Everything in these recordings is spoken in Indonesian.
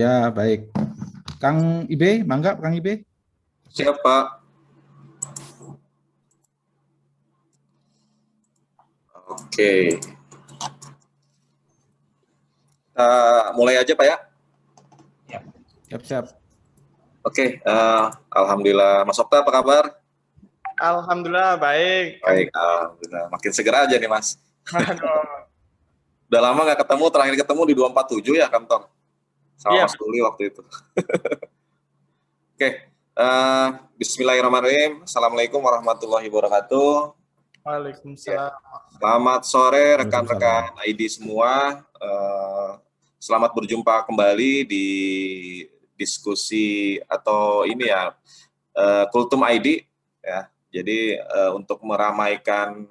Ya, baik. Kang Ibe, mangga Kang Ibe. Siap, Pak. Oke. Kita mulai aja, Pak ya. Siap-siap. Oke, Alhamdulillah. Mas Okta, apa kabar? Alhamdulillah baik. Baik, Alhamdulillah. Makin segera aja nih, Mas. Aduh. Udah lama nggak ketemu, terakhir ketemu di 247 ya, kantor. Sama Iya. Mas Tuli waktu itu. Oke, bismillahirrahmanirrahim. Assalamualaikum warahmatullahi wabarakatuh. Waalaikumsalam. Selamat sore rekan-rekan Waalaikumsalam. ID semua. Selamat berjumpa kembali di diskusi atau ini ya, Kultum ID ya. Jadi untuk meramaikan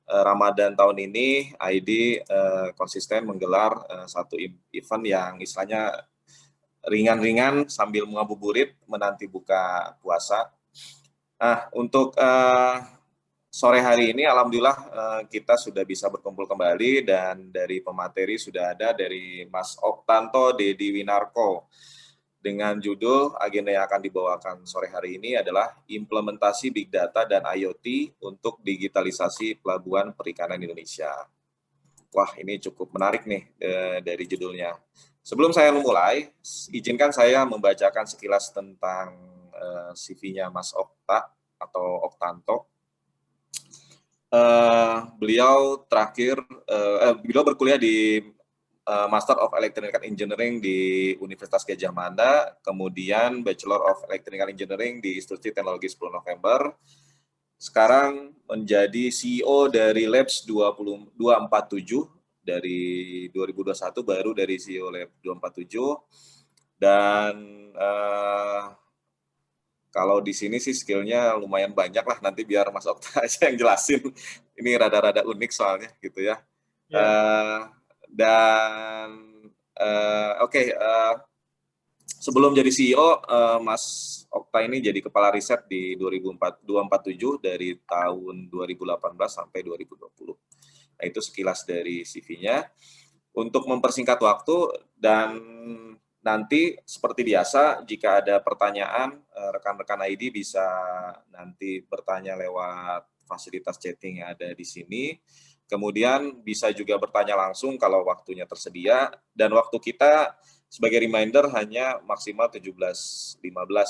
Ramadan tahun ini, ID konsisten menggelar satu event yang istilahnya ringan-ringan sambil mengabuburit menanti buka puasa. Nah, untuk sore hari ini alhamdulillah kita sudah bisa berkumpul kembali dan dari pemateri sudah ada dari Mas Oktanto Dedi Winarko dengan judul agenda yang akan dibawakan sore hari ini adalah implementasi Big Data dan IoT untuk digitalisasi pelabuhan perikanan Indonesia. Wah, ini cukup menarik nih dari judulnya. Sebelum saya memulai, izinkan saya membacakan sekilas tentang CV-nya Mas Okta atau Oktanto. Beliau berkuliah di Master of Electrical Engineering di Universitas Gadjah Mada, kemudian Bachelor of Electrical Engineering di Institut Teknologi 10 November. Sekarang menjadi CEO dari Labs 247 dari 2021, baru dari CEO Labs 247. Dan kalau di sini sih skillnya lumayan banyak lah, nanti biar Mas Okta aja yang jelasin. Ini rada-rada unik soalnya gitu ya. Sebelum jadi CEO, Mas Okta ini jadi kepala riset di 247 dari tahun 2018 sampai 2020. Nah, itu sekilas dari CV-nya. Untuk mempersingkat waktu dan nanti seperti biasa, jika ada pertanyaan, rekan-rekan ID bisa nanti bertanya lewat fasilitas chatting yang ada di sini. Kemudian bisa juga bertanya langsung kalau waktunya tersedia. Dan waktu kita sebagai reminder hanya maksimal 17.15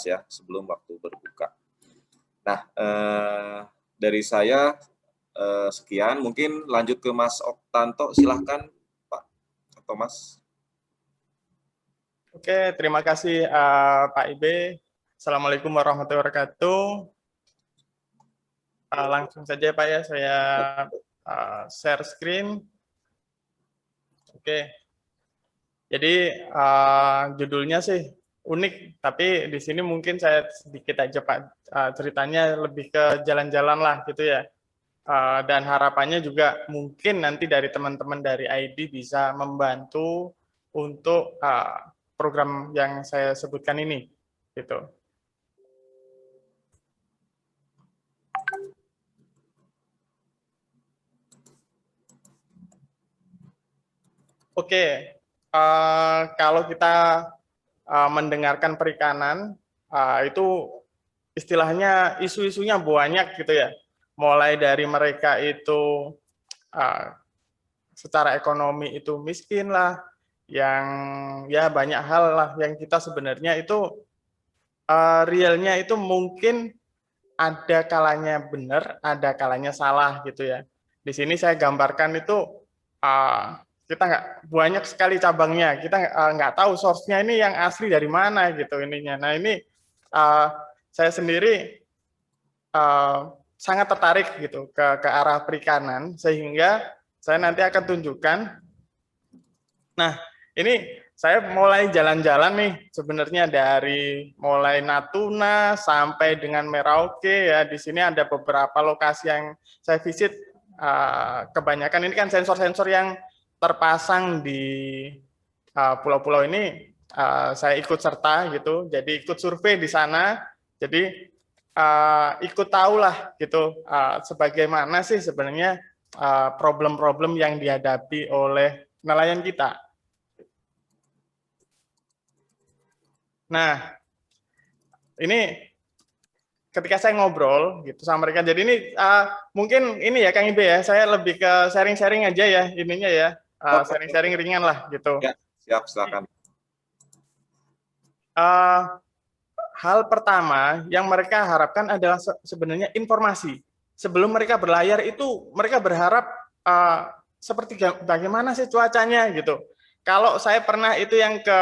ya, sebelum waktu berbuka. Nah, dari saya sekian. Mungkin lanjut ke Mas Oktanto, silahkan Pak atau Mas. Oke, terima kasih Pak Ibe. Assalamualaikum warahmatullahi wabarakatuh. Langsung saja Pak ya, saya share screen. Oke. Jadi judulnya sih unik, tapi di sini mungkin saya sedikit aja Pak ceritanya lebih ke jalan-jalan lah gitu ya. Dan harapannya juga mungkin nanti dari teman-teman dari ID bisa membantu untuk program yang saya sebutkan ini, gitu. Oke, kalau kita mendengarkan perikanan, itu istilahnya isu-isunya banyak gitu ya. Mulai dari mereka itu secara ekonomi itu miskin lah, yang ya banyak hal lah yang kita sebenarnya itu realnya itu mungkin ada kalanya benar, ada kalanya salah gitu ya. Di sini saya gambarkan itu kita nggak banyak sekali cabangnya, kita nggak tahu source-nya ini yang asli dari mana gitu ininya. Nah ini saya sendiri sangat tertarik gitu ke arah perikanan, sehingga saya nanti akan tunjukkan. Nah ini saya mulai jalan-jalan nih sebenarnya dari mulai Natuna sampai dengan Merauke ya. Di sini ada beberapa lokasi yang saya visit. Kebanyakan ini kan sensor-sensor yang terpasang di pulau-pulau ini saya ikut serta gitu. Jadi ikut survei di sana. Jadi ikut tahu lah gitu sebagaimana sih sebenarnya problem-problem yang dihadapi oleh nelayan kita. Nah, ini ketika saya ngobrol gitu sama mereka, jadi ini mungkin ini ya Kang Ibe ya, saya lebih ke sharing-sharing aja ya ininya ya, sharing-sharing ringan lah gitu. Ya, siap, silakan. Hal pertama yang mereka harapkan adalah sebenarnya informasi. Sebelum mereka berlayar itu mereka berharap seperti bagaimana sih cuacanya gitu. Kalau saya pernah itu yang ke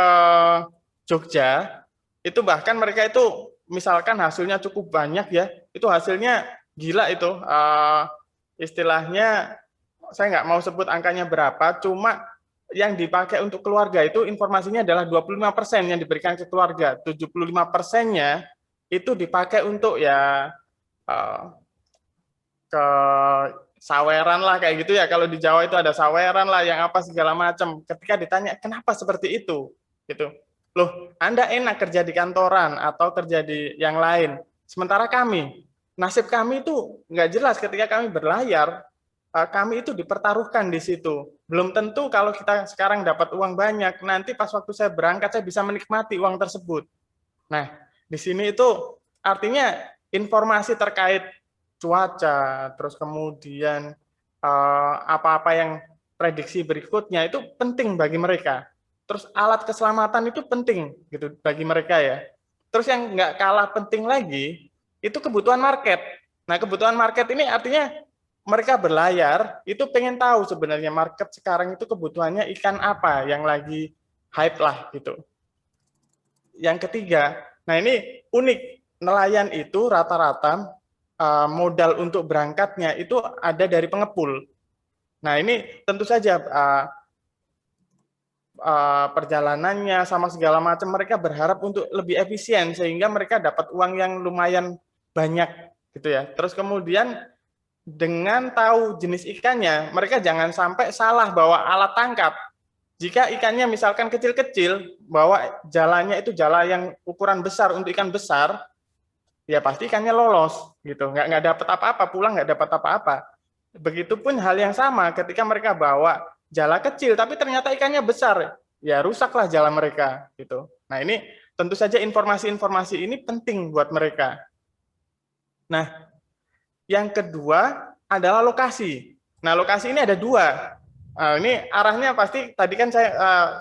Jogja, itu bahkan mereka itu misalkan hasilnya cukup banyak ya, itu hasilnya gila itu. Istilahnya saya nggak mau sebut angkanya berapa, cuma yang dipakai untuk keluarga itu informasinya adalah 25% yang diberikan ke keluarga, 75%-nya itu dipakai untuk ya ke saweran lah kayak gitu ya. Kalau di Jawa itu ada saweran lah yang apa segala macam. Ketika ditanya kenapa seperti itu, gitu. Loh, Anda enak kerja di kantoran atau kerja di yang lain. Sementara kami, nasib kami itu nggak jelas ketika kami berlayar. Kami itu dipertaruhkan di situ. Belum tentu kalau kita sekarang dapat uang banyak, nanti pas waktu saya berangkat saya bisa menikmati uang tersebut. Nah, di sini itu artinya informasi terkait cuaca, terus kemudian apa-apa yang prediksi berikutnya itu penting bagi mereka. Terus alat keselamatan itu penting gitu bagi mereka ya. Terus yang nggak kalah penting lagi itu kebutuhan market. Nah, kebutuhan market ini artinya mereka berlayar itu pengen tahu sebenarnya market sekarang itu kebutuhannya ikan apa yang lagi hype lah gitu. Yang ketiga, nah ini unik, nelayan itu rata-rata modal untuk berangkatnya itu ada dari pengepul. Nah ini tentu saja perjalanannya sama segala macam mereka berharap untuk lebih efisien sehingga mereka dapat uang yang lumayan banyak gitu ya. Terus kemudian dengan tahu jenis ikannya, mereka jangan sampai salah bawa alat tangkap. Jika ikannya misalkan kecil-kecil, bawa jalannya itu jala yang ukuran besar untuk ikan besar, ya pasti ikannya lolos, gitu. Nggak dapat apa-apa, pulang nggak dapat apa-apa. Begitupun hal yang sama ketika mereka bawa jala kecil, tapi ternyata ikannya besar, ya rusaklah jala mereka, gitu. Nah ini tentu saja informasi-informasi ini penting buat mereka. Nah, yang kedua adalah lokasi. Nah, lokasi ini ada dua. Ini arahnya pasti tadi kan saya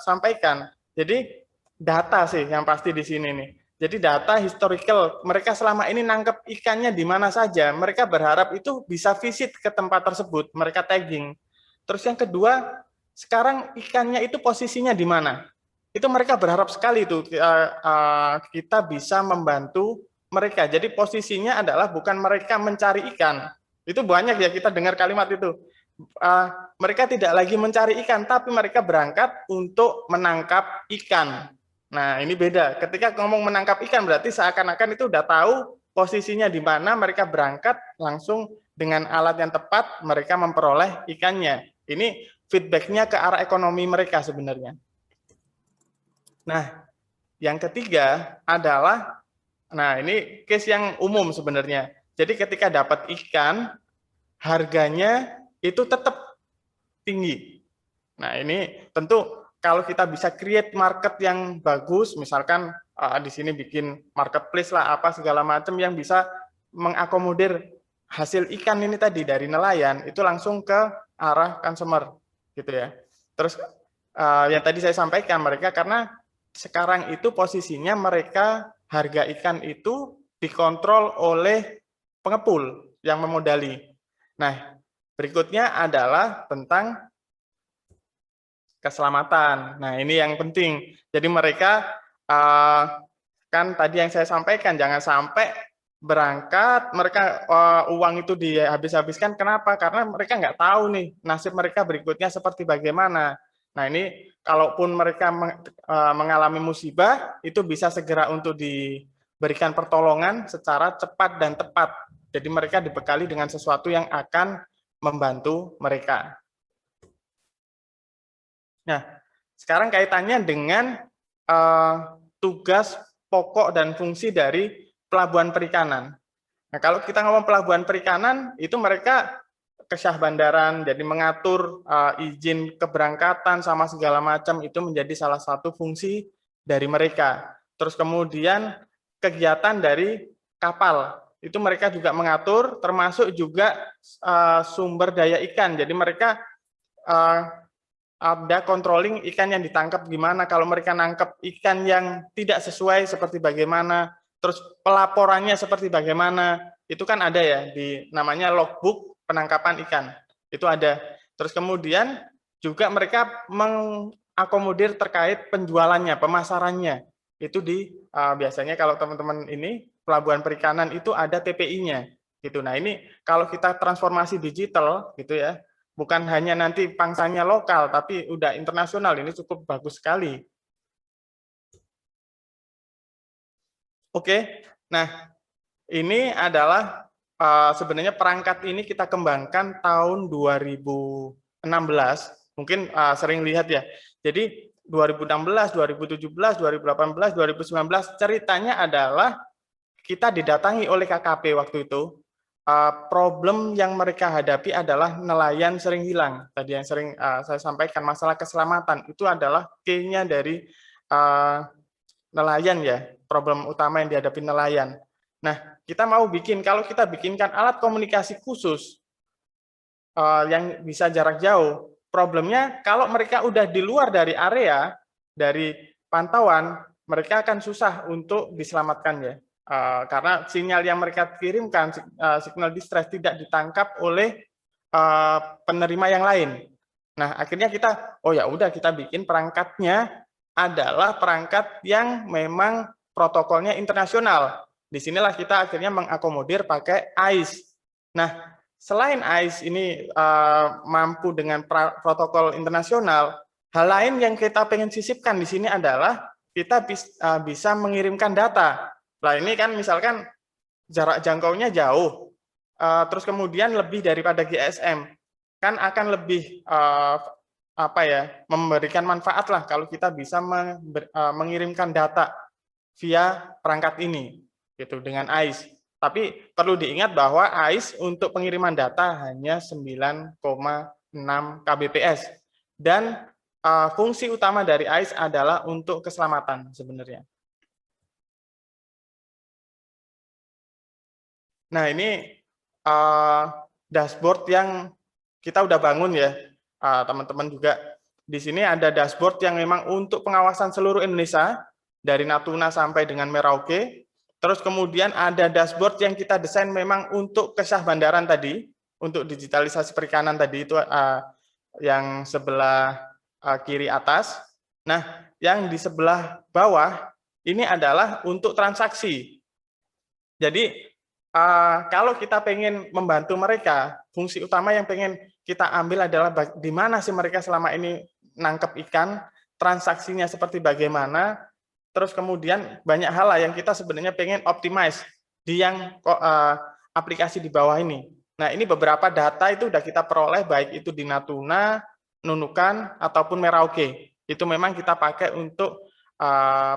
sampaikan. Jadi data sih yang pasti di sini nih. Jadi data historical, mereka selama ini nangkep ikannya di mana saja. Mereka berharap itu bisa visit ke tempat tersebut, mereka tagging. Terus yang kedua, sekarang ikannya itu posisinya di mana? Itu mereka berharap sekali itu kita bisa membantu mereka. Jadi posisinya adalah bukan mereka mencari ikan. Itu banyak ya kita dengar kalimat itu. Mereka tidak lagi mencari ikan, tapi mereka berangkat untuk menangkap ikan. Nah, ini beda. Ketika ngomong menangkap ikan, berarti seakan-akan itu udah tahu posisinya di mana, mereka berangkat langsung dengan alat yang tepat, mereka memperoleh ikannya. Ini feedback-nya ke arah ekonomi mereka sebenarnya. Nah, yang ketiga adalah nah, ini case yang umum sebenarnya. Jadi ketika dapat ikan, harganya itu tetap tinggi. Nah, ini tentu kalau kita bisa create market yang bagus, misalkan di sini bikin marketplace lah, apa segala macam yang bisa mengakomodir hasil ikan ini tadi dari nelayan, itu langsung ke arah consumer, gitu ya. Terus yang tadi saya sampaikan, mereka karena sekarang itu posisinya mereka harga ikan itu dikontrol oleh pengepul yang memodali. Nah, berikutnya adalah tentang keselamatan. Nah, ini yang penting. Jadi mereka kan tadi yang saya sampaikan, jangan sampai berangkat mereka uang itu dihabis-habiskan. Kenapa? Karena mereka nggak tahu nih nasib mereka berikutnya seperti bagaimana. Nah, ini kalaupun mereka mengalami musibah, itu bisa segera untuk diberikan pertolongan secara cepat dan tepat. Jadi mereka dibekali dengan sesuatu yang akan membantu mereka. Nah, sekarang kaitannya dengan tugas pokok dan fungsi dari pelabuhan perikanan. Nah, kalau kita ngomong pelabuhan perikanan, itu mereka ke syah bandaran, jadi mengatur izin keberangkatan sama segala macam itu menjadi salah satu fungsi dari mereka. terus kemudian kegiatan dari kapal, itu mereka juga mengatur, termasuk juga sumber daya ikan. Jadi mereka ada controlling ikan yang ditangkap gimana, kalau mereka nangkep ikan yang tidak sesuai seperti bagaimana, terus pelaporannya seperti bagaimana, itu kan ada ya, di namanya logbook penangkapan ikan, itu ada. Terus kemudian juga mereka mengakomodir terkait penjualannya, pemasarannya, itu biasanya kalau teman-teman ini, pelabuhan perikanan itu ada TPI-nya, gitu. Nah ini kalau kita transformasi digital, gitu ya, bukan hanya nanti pangsanya lokal, tapi udah internasional, ini cukup bagus sekali. Oke, nah ini adalah sebenarnya perangkat ini kita kembangkan tahun 2016, mungkin sering lihat ya. Jadi 2016, 2017, 2018, 2019 ceritanya adalah kita didatangi oleh KKP waktu itu. Problem yang mereka hadapi adalah nelayan sering hilang. Tadi yang sering saya sampaikan masalah keselamatan itu adalah key-nya dari nelayan ya, problem utama yang dihadapi nelayan. Nah, kita mau kalau kita bikinkan alat komunikasi khusus yang bisa jarak jauh, problemnya kalau mereka udah di luar dari area, dari pantauan, mereka akan susah untuk diselamatkan ya. Karena sinyal yang mereka kirimkan, signal distress tidak ditangkap oleh penerima yang lain. Nah, akhirnya kita, oh ya udah kita bikin perangkatnya adalah perangkat yang memang protokolnya internasional. Disinilah kita akhirnya mengakomodir pakai AIS. Nah, selain AIS ini mampu dengan protokol internasional, hal lain yang kita pengen sisipkan di sini adalah kita bisa mengirimkan data. Nah ini kan misalkan jarak jangkaunya jauh, terus kemudian lebih daripada GSM, kan akan lebih memberikan manfaat lah kalau kita bisa mengirimkan data via perangkat ini, gitu dengan AIS. Tapi perlu diingat bahwa AIS untuk pengiriman data hanya 9,6 kbps dan fungsi utama dari AIS adalah untuk keselamatan sebenarnya. Nah ini dashboard yang kita udah bangun ya, teman-teman juga. Di sini ada dashboard yang memang untuk pengawasan seluruh Indonesia, dari Natuna sampai dengan Merauke. Terus kemudian ada dashboard yang kita desain memang untuk kesah bandaran tadi, untuk digitalisasi perikanan tadi itu yang sebelah kiri atas. Nah, yang di sebelah bawah ini adalah untuk transaksi. Jadi kalau kita pengen membantu mereka, fungsi utama yang pengen kita ambil adalah di mana sih mereka selama ini nangkep ikan, transaksinya seperti bagaimana, terus kemudian banyak hal yang kita sebenarnya pengen optimize di yang aplikasi di bawah ini. Nah ini beberapa data itu udah kita peroleh, baik itu di Natuna, Nunukan, ataupun Merauke. Itu memang kita pakai untuk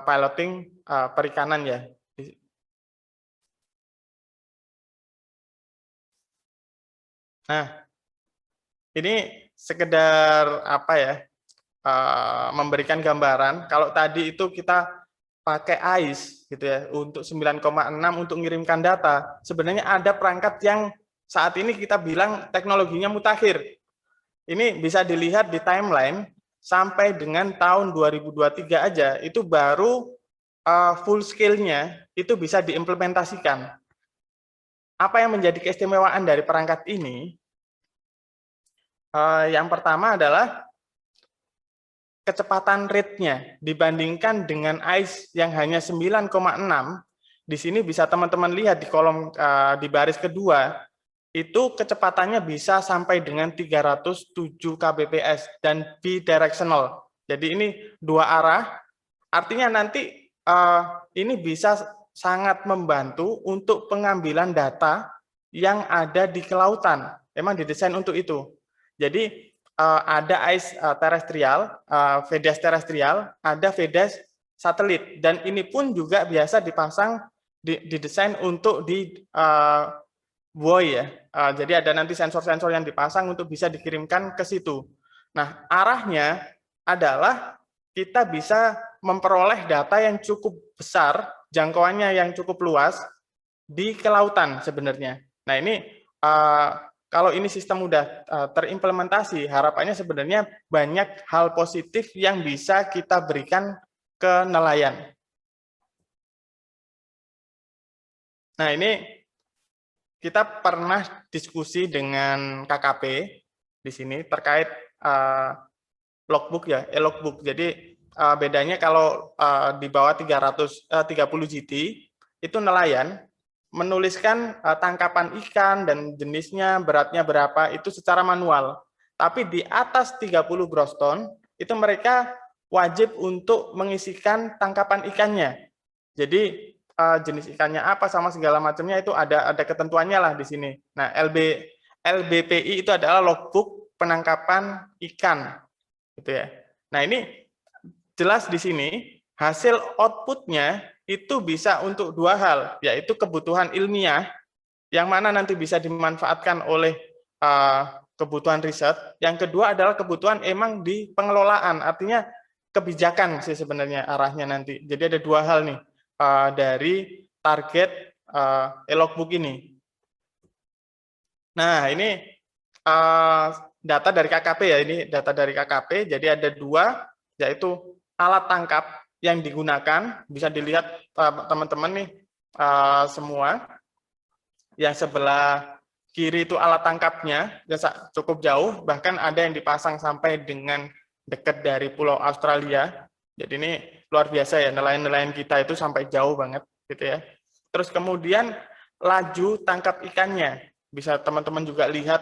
piloting perikanan ya. Nah, ini sekedar memberikan gambaran. Kalau tadi itu kita pakai AIS gitu ya untuk 9,6 untuk mengirimkan data. Sebenarnya ada perangkat yang saat ini kita bilang teknologinya mutakhir. Ini bisa dilihat di timeline sampai dengan tahun 2023 aja itu baru full scale-nya itu bisa diimplementasikan. Apa yang menjadi keistimewaan dari perangkat ini? Yang pertama adalah kecepatan rate-nya dibandingkan dengan AIS yang hanya 9,6. Di sini bisa teman-teman lihat di kolom di baris kedua, itu kecepatannya bisa sampai dengan 307 kbps dan bidirectional. Jadi ini dua arah, artinya nanti ini bisa sangat membantu untuk pengambilan data yang ada di kelautan. Memang didesain untuk itu. Jadi ada AIS terestrial, VDES terestrial, ada VDES satelit, dan ini pun juga biasa dipasang didesain untuk di buoy ya. Jadi ada nanti sensor-sensor yang dipasang untuk bisa dikirimkan ke situ. Nah, arahnya adalah kita bisa memperoleh data yang cukup besar, jangkauannya yang cukup luas di kelautan sebenarnya. Nah ini kalau ini sistem udah terimplementasi, harapannya sebenarnya banyak hal positif yang bisa kita berikan ke nelayan. Nah ini kita pernah diskusi dengan KKP di sini terkait logbook ya, e-logbook. Jadi bedanya kalau di bawah 30 GT itu nelayan menuliskan tangkapan ikan dan jenisnya, beratnya berapa itu secara manual. Tapi di atas 30 gross ton itu mereka wajib untuk mengisikan tangkapan ikannya. Jadi jenis ikannya apa sama segala macamnya itu ada ketentuannya lah di sini. Nah, LBPI itu adalah logbook penangkapan ikan gitu ya. Nah, ini jelas di sini hasil outputnya itu bisa untuk dua hal, yaitu kebutuhan ilmiah yang mana nanti bisa dimanfaatkan oleh kebutuhan riset. Yang kedua adalah kebutuhan emang di pengelolaan, artinya kebijakan sih sebenarnya arahnya nanti. Jadi ada dua hal nih dari target e-logbook ini. Nah, ini data dari KKP ya, ini data dari KKP. Jadi ada dua, yaitu alat tangkap yang digunakan, bisa dilihat teman-teman nih semua. Yang sebelah kiri itu alat tangkapnya, cukup jauh, bahkan ada yang dipasang sampai dengan dekat dari Pulau Australia. Jadi ini luar biasa ya, nelayan-nelayan kita itu sampai jauh banget gitu ya. Terus kemudian laju tangkap ikannya, bisa teman-teman juga lihat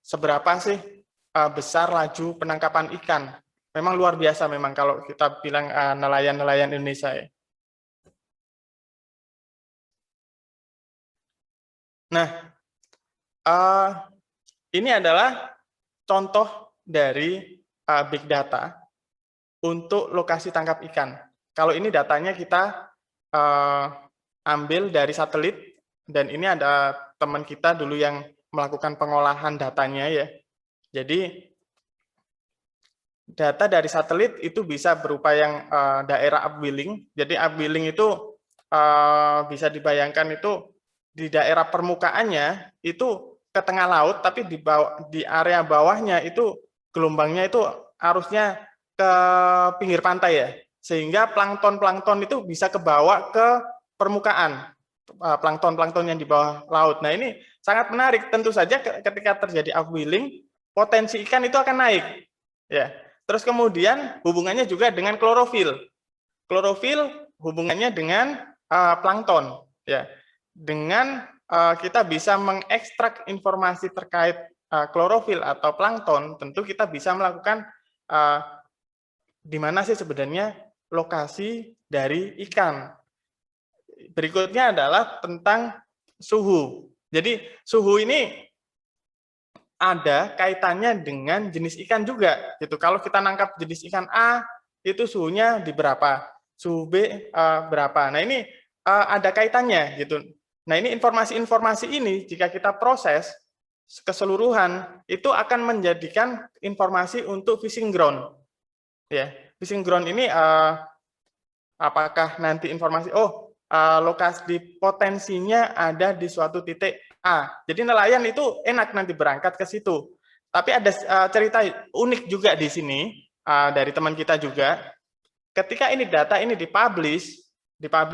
seberapa sih besar laju penangkapan ikan. Memang luar biasa memang kalau kita bilang nelayan-nelayan Indonesia ya. Nah, ini adalah contoh dari big data untuk lokasi tangkap ikan. Kalau ini datanya kita ambil dari satelit, dan ini ada teman kita dulu yang melakukan pengolahan datanya ya. Jadi data dari satelit itu bisa berupa yang daerah upwelling. Jadi upwelling itu bisa dibayangkan itu di daerah permukaannya itu ke tengah laut, tapi di area bawahnya itu gelombangnya itu arusnya ke pinggir pantai ya, sehingga plankton itu bisa kebawa ke permukaan, plankton yang di bawah laut. Nah ini sangat menarik, tentu saja ketika terjadi upwelling, potensi ikan itu akan naik ya. Terus kemudian hubungannya juga dengan klorofil hubungannya dengan plankton ya. Dengan kita bisa mengekstrak informasi terkait klorofil atau plankton, tentu kita bisa melakukan di mana sih sebenarnya lokasi dari ikan. Berikutnya adalah tentang suhu. Jadi suhu ini ada kaitannya dengan jenis ikan juga. Gitu. Kalau kita nangkap jenis ikan A, itu suhunya di berapa, suhu B berapa. Nah ini ada kaitannya gitu. Nah ini informasi-informasi ini jika kita proses keseluruhan itu akan menjadikan informasi untuk fishing ground. Ya, fishing ground ini apakah nanti informasi lokasi potensinya ada di suatu titik A. Jadi nelayan itu enak nanti berangkat ke situ. Tapi ada cerita unik juga di sini dari teman kita juga. Ketika ini data ini dipublish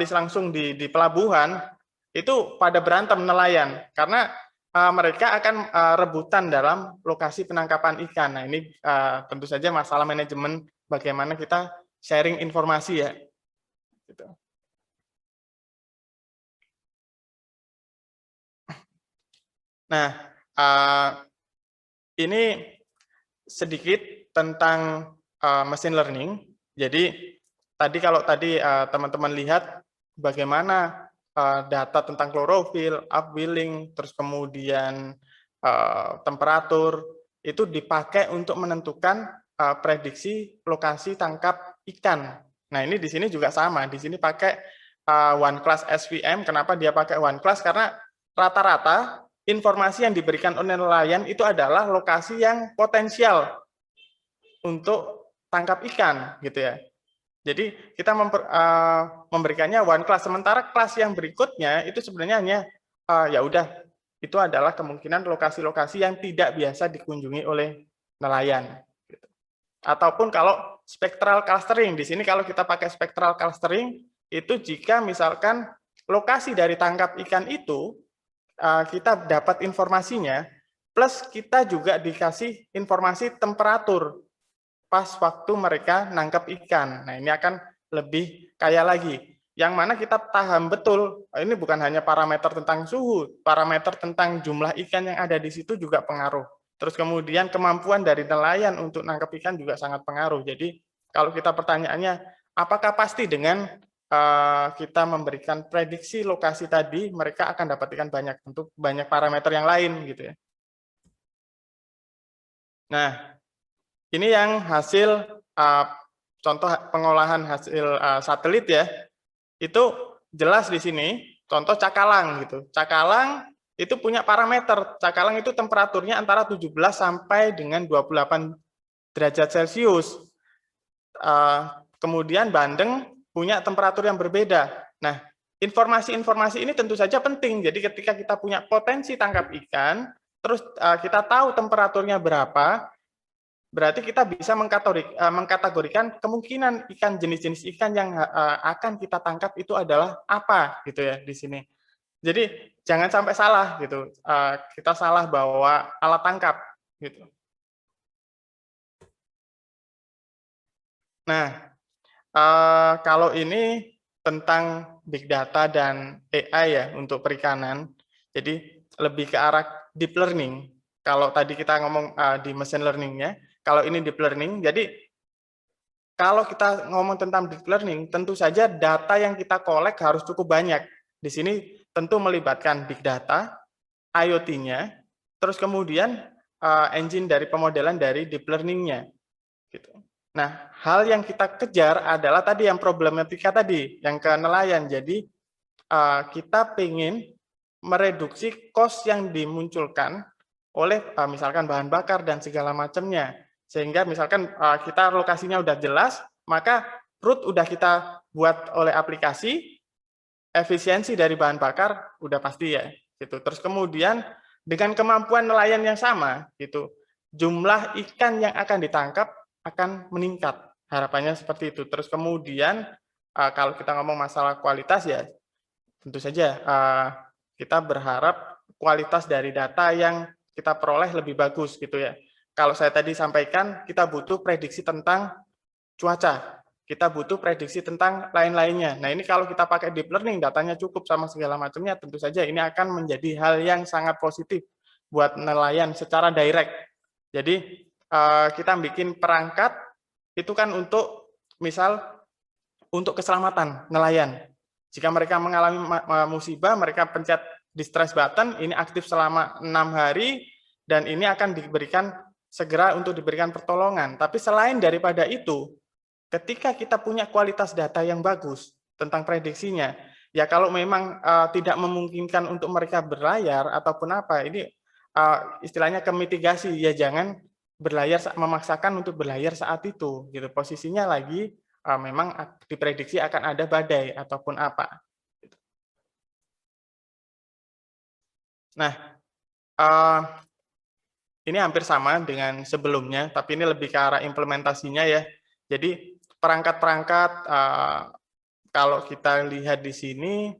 langsung di pelabuhan, itu pada berantem nelayan karena mereka akan rebutan dalam lokasi penangkapan ikan. Nah ini tentu saja masalah manajemen bagaimana kita sharing informasi ya. Gitu. Nah ini sedikit tentang machine learning. Jadi kalau tadi teman-teman lihat bagaimana data tentang klorofil, upwelling, terus kemudian temperatur, itu dipakai untuk menentukan prediksi lokasi tangkap ikan. Nah ini di sini juga sama, di sini pakai one class SVM. Kenapa dia pakai one class? Karena rata-rata informasi yang diberikan oleh nelayan itu adalah lokasi yang potensial untuk tangkap ikan, gitu ya. Jadi kita memberikannya one class, sementara kelas yang berikutnya itu sebenarnya hanya ya udah, itu adalah kemungkinan lokasi-lokasi yang tidak biasa dikunjungi oleh nelayan. Ataupun kalau spectral clustering, di sini kalau kita pakai spectral clustering, itu jika misalkan lokasi dari tangkap ikan itu, kita dapat informasinya, plus kita juga dikasih informasi temperatur pas waktu mereka nangkap ikan. Nah, ini akan lebih kaya lagi. Yang mana kita paham betul, ini bukan hanya parameter tentang suhu, parameter tentang jumlah ikan yang ada di situ juga pengaruh. Terus kemudian kemampuan dari nelayan untuk nangkap ikan juga sangat pengaruh. Jadi kalau kita pertanyaannya, apakah pasti dengan kita memberikan prediksi lokasi tadi, mereka akan dapat ikan banyak, tentu banyak parameter yang lain gitu ya. Nah, ini yang hasil contoh pengolahan hasil satelit ya. Itu jelas di sini, contoh cakalang gitu. Cakalang itu punya parameter. Cakalang itu temperaturnya antara 17 sampai dengan 28 derajat Celcius. Kemudian bandeng punya temperatur yang berbeda. Nah, informasi-informasi ini tentu saja penting. Jadi ketika kita punya potensi tangkap ikan, terus kita tahu temperaturnya berapa, berarti kita bisa mengkategorikan kemungkinan ikan, jenis-jenis ikan yang akan kita tangkap itu adalah apa gitu ya di sini. Jadi jangan sampai salah gitu. Kita salah bawa alat tangkap gitu. Nah, kalau ini tentang big data dan AI ya untuk perikanan. Jadi lebih ke arah deep learning. Kalau tadi kita ngomong di machine learning-nya, kalau ini deep learning, jadi kalau kita ngomong tentang deep learning, tentu saja data yang kita kolek harus cukup banyak. Di sini tentu melibatkan big data, IoT-nya, terus kemudian engine dari pemodelan dari deep learning-nya. Gitu. Nah, hal yang kita kejar adalah tadi yang problematika tadi, yang ke nelayan. Jadi kita ingin mereduksi cost yang dimunculkan oleh misalkan bahan bakar dan segala macamnya. Sehingga misalkan kita lokasinya udah jelas, maka route udah kita buat oleh aplikasi, efisiensi dari bahan bakar udah pasti ya. Gitu. Terus kemudian dengan kemampuan nelayan yang sama, gitu, jumlah ikan yang akan ditangkap akan meningkat. Harapannya seperti itu. Terus kemudian kalau kita ngomong masalah kualitas ya, tentu saja kita berharap kualitas dari data yang kita peroleh lebih bagus gitu ya. Kalau saya tadi sampaikan, kita butuh prediksi tentang cuaca, kita butuh prediksi tentang lain-lainnya. Nah ini kalau kita pakai deep learning, datanya cukup sama segala macamnya, tentu saja ini akan menjadi hal yang sangat positif buat nelayan secara direct. Jadi kita bikin perangkat itu kan untuk misal untuk keselamatan nelayan. Jika mereka mengalami musibah, mereka pencet distress button, ini aktif selama 6 hari dan ini akan diberikan segera untuk diberikan pertolongan. Tapi selain daripada itu, ketika kita punya kualitas data yang bagus tentang prediksinya, ya kalau memang tidak memungkinkan untuk mereka berlayar ataupun apa, ini istilahnya kemitigasi, ya jangan berlayar, memaksakan untuk berlayar saat itu gitu. Posisinya lagi memang diprediksi akan ada badai ataupun apa. Nah, ini hampir sama dengan sebelumnya, tapi ini lebih ke arah implementasinya ya. Jadi perangkat-perangkat kalau kita lihat di sini,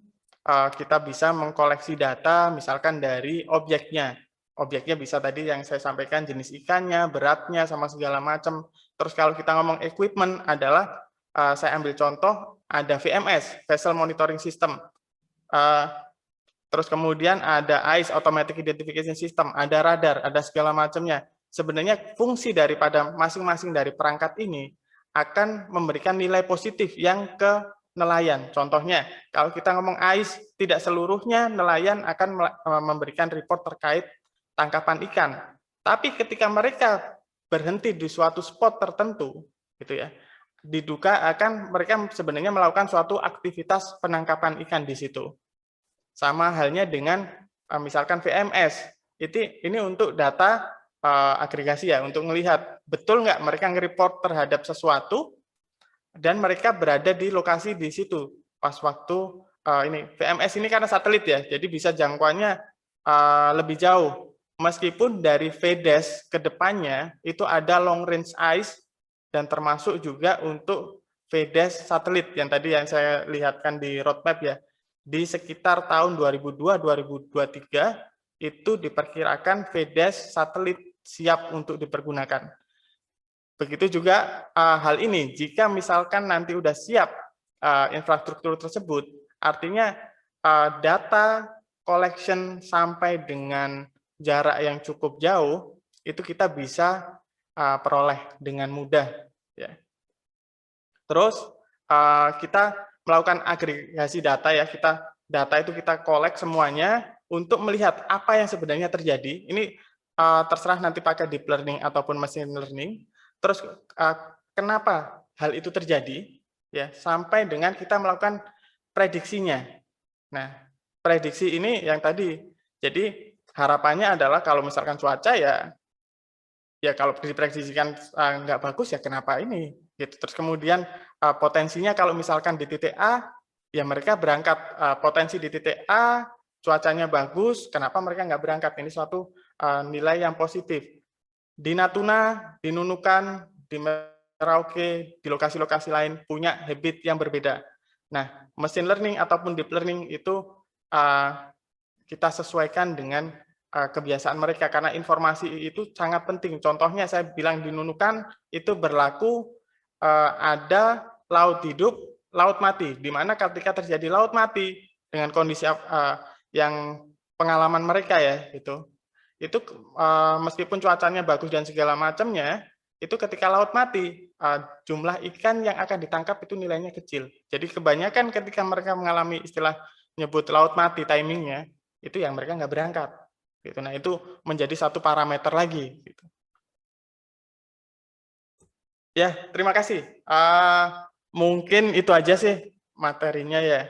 kita bisa mengkoleksi data misalkan dari objeknya. Objeknya bisa tadi yang saya sampaikan, jenis ikannya, beratnya, sama segala macam. Terus kalau kita ngomong equipment adalah, saya ambil contoh, ada VMS, Vessel Monitoring System. Terus kemudian ada AIS, Automatic Identification System, ada radar, ada segala macamnya. Sebenarnya fungsi daripada masing-masing dari perangkat ini akan memberikan nilai positif yang ke nelayan. Contohnya, kalau kita ngomong AIS, tidak seluruhnya nelayan akan memberikan report terkait tangkapan ikan. Tapi ketika mereka berhenti di suatu spot tertentu, gitu ya, diduga akan mereka sebenarnya melakukan suatu aktivitas penangkapan ikan di situ. Sama halnya dengan misalkan VMS, ini untuk data agregasi ya, untuk melihat betul nggak mereka nge-report terhadap sesuatu, dan mereka berada di lokasi di situ pas waktu ini VMS ini karena satelit ya, jadi bisa jangkauannya lebih jauh. Meskipun dari VDES ke depannya itu ada long range eyes dan termasuk juga untuk VDES satelit yang tadi yang saya lihatkan di roadmap ya. Di sekitar tahun 2002-2023 itu diperkirakan VDES satelit siap untuk dipergunakan. Begitu juga hal ini, jika misalkan nanti udah siap infrastruktur tersebut, artinya data collection sampai dengan jarak yang cukup jauh itu kita bisa peroleh dengan mudah. Ya. Terus kita melakukan agregasi data ya, data itu kita collect semuanya untuk melihat apa yang sebenarnya terjadi. Ini terserah nanti pakai deep learning ataupun machine learning. Terus kenapa hal itu terjadi? Ya, sampai dengan kita melakukan prediksinya. Nah, prediksi ini yang tadi. Jadi harapannya adalah kalau misalkan cuaca ya kalau diprediksikan nggak bagus ya kenapa ini? Gitu. Terus kemudian potensinya kalau misalkan di titik A ya mereka berangkat, potensi di titik A cuacanya bagus, kenapa mereka nggak berangkat? Ini suatu nilai yang positif. Di Natuna, di Nunukan, di Merauke, di lokasi-lokasi lain punya habit yang berbeda. Nah, machine learning ataupun deep learning itu kita sesuaikan dengan kebiasaan mereka karena informasi itu sangat penting. Contohnya saya bilang di Nunukan itu berlaku ada laut hidup, laut mati. Di mana ketika terjadi laut mati dengan kondisi yang pengalaman mereka ya itu meskipun cuacanya bagus dan segala macamnya, itu ketika laut mati jumlah ikan yang akan ditangkap itu nilainya kecil. Jadi kebanyakan ketika mereka mengalami istilah nyebut laut mati timingnya itu yang mereka nggak berangkat. Gitu. Nah itu menjadi satu parameter lagi. Gitu. Ya terima kasih. Mungkin itu aja sih materinya ya.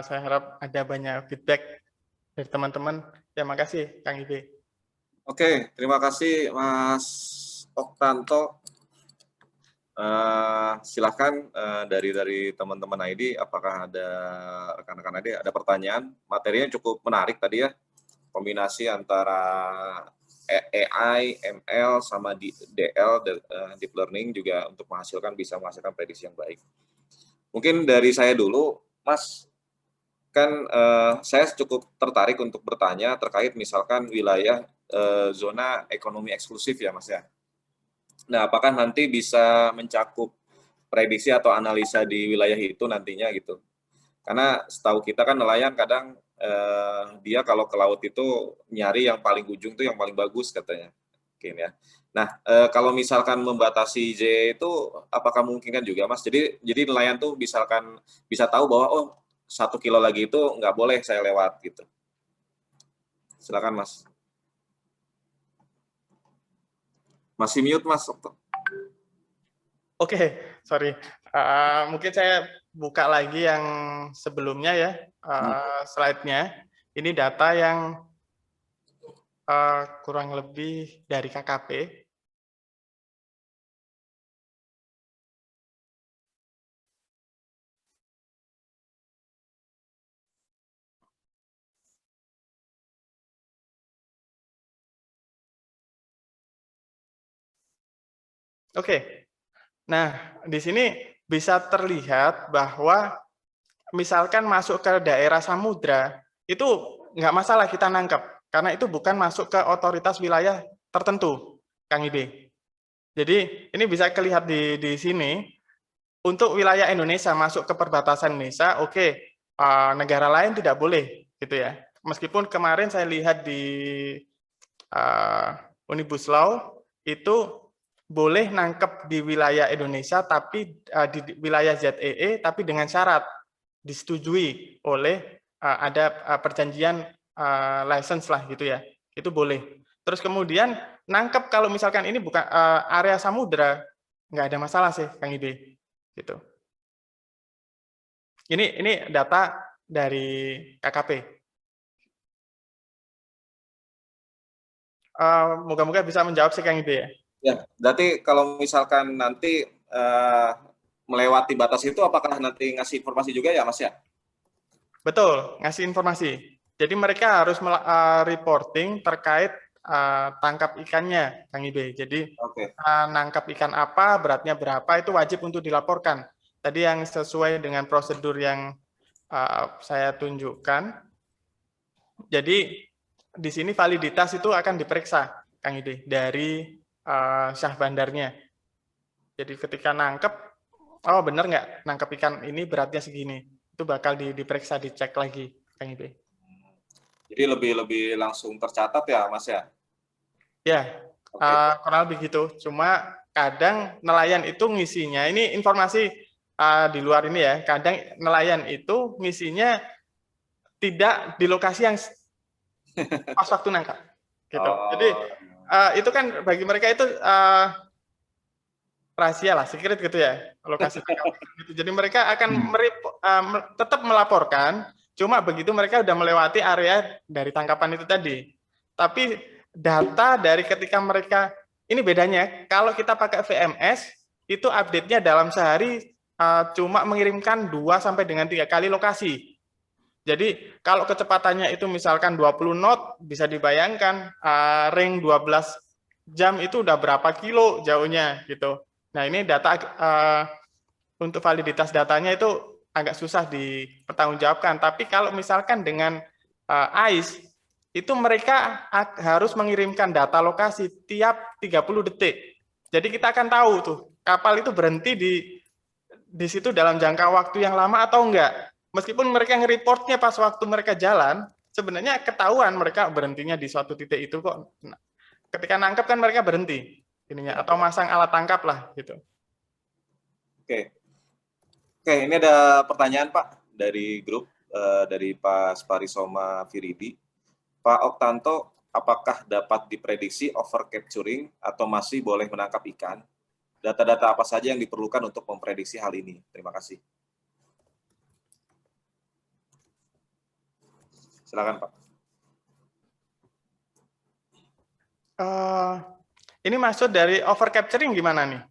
Saya harap ada banyak feedback dari teman-teman. Terima kasih Kang Ibe. Oke, terima kasih Mas Oktanto. Silahkan dari teman-teman ID, apakah ada rekan-rekan ID ada pertanyaan? Materinya cukup menarik tadi ya, kombinasi antara AI, ML sama DL, deep learning juga untuk bisa menghasilkan prediksi yang baik. Mungkin dari saya dulu, Mas. Kan saya cukup tertarik untuk bertanya terkait misalkan wilayah zona ekonomi eksklusif ya Mas ya. Nah, apakah nanti bisa mencakup prediksi atau analisa di wilayah itu nantinya gitu? Karena setahu kita kan nelayan kadang dia kalau ke laut itu nyari yang paling ujung tuh yang paling bagus katanya. Mungkin ya. Nah, kalau misalkan membatasi J itu apakah mungkin kan juga Mas? Jadi nelayan tuh misalkan bisa tahu bahwa oh 1 kilo lagi itu nggak boleh saya lewat gitu. Silakan Mas. Masih mute Mas. Oke, sorry. Mungkin saya buka lagi yang sebelumnya ya, slide-nya. Ini data yang kurang lebih dari KKP. Oke, nah di sini bisa terlihat bahwa misalkan masuk ke daerah samudra, itu nggak masalah kita nangkep, karena itu bukan masuk ke otoritas wilayah tertentu, Kang Ibe. Jadi ini bisa terlihat di sini, untuk wilayah Indonesia masuk ke perbatasan Indonesia, oke, negara lain tidak boleh, gitu ya. Meskipun kemarin saya lihat di Omnibus Law, itu boleh nangkep di wilayah Indonesia, tapi di wilayah ZEE, tapi dengan syarat disetujui oleh ada perjanjian license lah gitu ya, itu boleh. Terus kemudian nangkep kalau misalkan ini bukan area samudra, nggak ada masalah sih Kang Ide, gitu. Ini data dari KKP. Moga-moga bisa menjawab sih Kang Ide ya. Ya, berarti kalau misalkan nanti melewati batas itu apakah nanti ngasih informasi juga ya Mas ya? Betul, ngasih informasi. Jadi mereka harus reporting terkait tangkap ikannya, Kang Ibe. Jadi Oke. nangkap ikan apa, beratnya berapa, itu wajib untuk dilaporkan. Tadi yang sesuai dengan prosedur yang saya tunjukkan. Jadi di sini validitas itu akan diperiksa, Kang Ide, dari syah bandarnya. Jadi ketika nangkep, oh benar nggak nangkep ikan ini beratnya segini, itu bakal diperiksa, dicek lagi, Kang Ide. Jadi lebih langsung tercatat ya Mas ya? Ya, Oke. kurang lebih gitu. Cuma kadang nelayan itu ngisinya, ini informasi di luar ini ya, kadang nelayan itu ngisinya tidak di lokasi yang pas waktu nangkap. Gitu. Oh. Jadi itu kan bagi mereka itu rahasia lah, secret gitu ya, lokasi tangkap ikan itu. Jadi mereka akan tetap melaporkan, cuma begitu mereka udah melewati area dari tangkapan itu tadi. Tapi data dari ketika mereka, ini bedanya, kalau kita pakai VMS, itu update-nya dalam sehari cuma mengirimkan 2 sampai dengan 3 kali lokasi. Jadi kalau kecepatannya itu misalkan 20 knot, bisa dibayangkan ring 12 jam itu udah berapa kilo jauhnya gitu. Nah ini data untuk validitas datanya itu agak susah dipertanggungjawabkan. Tapi kalau misalkan dengan AIS, itu mereka harus mengirimkan data lokasi tiap 30 detik. Jadi kita akan tahu tuh kapal itu berhenti di situ dalam jangka waktu yang lama atau enggak. Meskipun mereka nge-reportnya pas waktu mereka jalan, sebenarnya ketahuan mereka berhentinya di suatu titik itu kok. Nah, ketika nangkep kan mereka berhenti ininya, atau masang alat tangkap lah gitu. Oke, ini ada pertanyaan Pak dari grup dari Pak Sparisoma Firidi. Pak Oktanto, apakah dapat diprediksi over capturing atau masih boleh menangkap ikan? Data-data apa saja yang diperlukan untuk memprediksi hal ini? Terima kasih. Silakan Pak. Ini maksud dari over capturing gimana nih?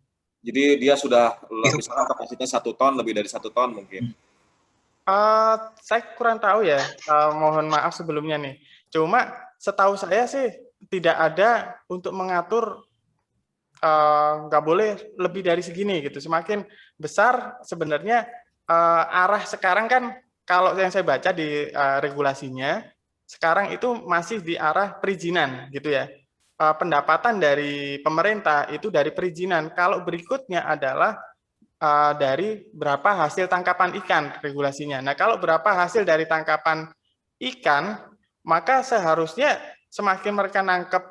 Jadi dia sudah misalkan kapasitasnya 1 ton, lebih dari 1 ton mungkin. Saya kurang tahu ya, mohon maaf sebelumnya nih. Cuma setahu saya sih tidak ada untuk mengatur nggak boleh lebih dari segini gitu. Semakin besar sebenarnya arah sekarang kan kalau yang saya baca di regulasinya sekarang itu masih di arah perizinan gitu ya. Pendapatan dari pemerintah itu dari perizinan. Kalau berikutnya adalah dari berapa hasil tangkapan ikan regulasinya. Nah, kalau berapa hasil dari tangkapan ikan, maka seharusnya semakin mereka nangkep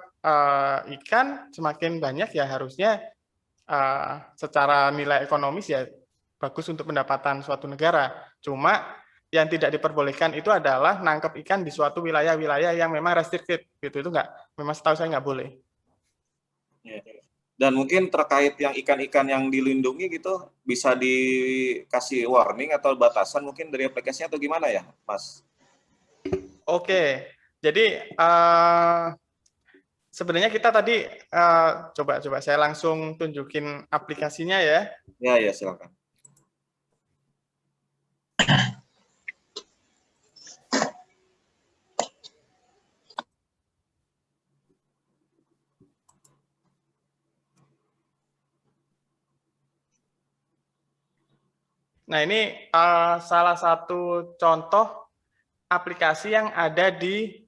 ikan, semakin banyak ya harusnya secara nilai ekonomis ya bagus untuk pendapatan suatu negara. Cuma yang tidak diperbolehkan itu adalah nangkep ikan di suatu wilayah-wilayah yang memang restricted gitu. Itu memang setahu saya nggak boleh. Dan mungkin terkait yang ikan-ikan yang dilindungi gitu, bisa dikasih warning atau batasan mungkin dari aplikasinya atau gimana ya, Mas? Oke, jadi sebenarnya kita tadi coba saya langsung tunjukin aplikasinya ya. Ya, silakan. Nah, ini salah satu contoh aplikasi yang ada di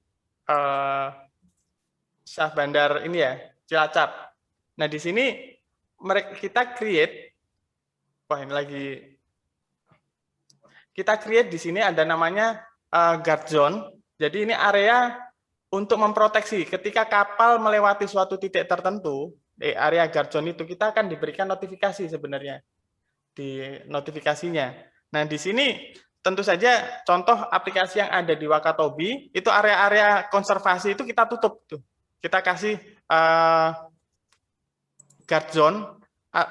Syah Bandar ini ya, Cilacap. Nah, di sini kita create, kita create di sini ada namanya guard zone. Jadi ini area untuk memproteksi ketika kapal melewati suatu titik tertentu, di area guard zone itu kita akan diberikan notifikasi sebenarnya. Di notifikasinya. Nah, di sini tentu saja contoh aplikasi yang ada di Wakatobi itu area-area konservasi itu kita tutup tuh. Kita kasih guard zone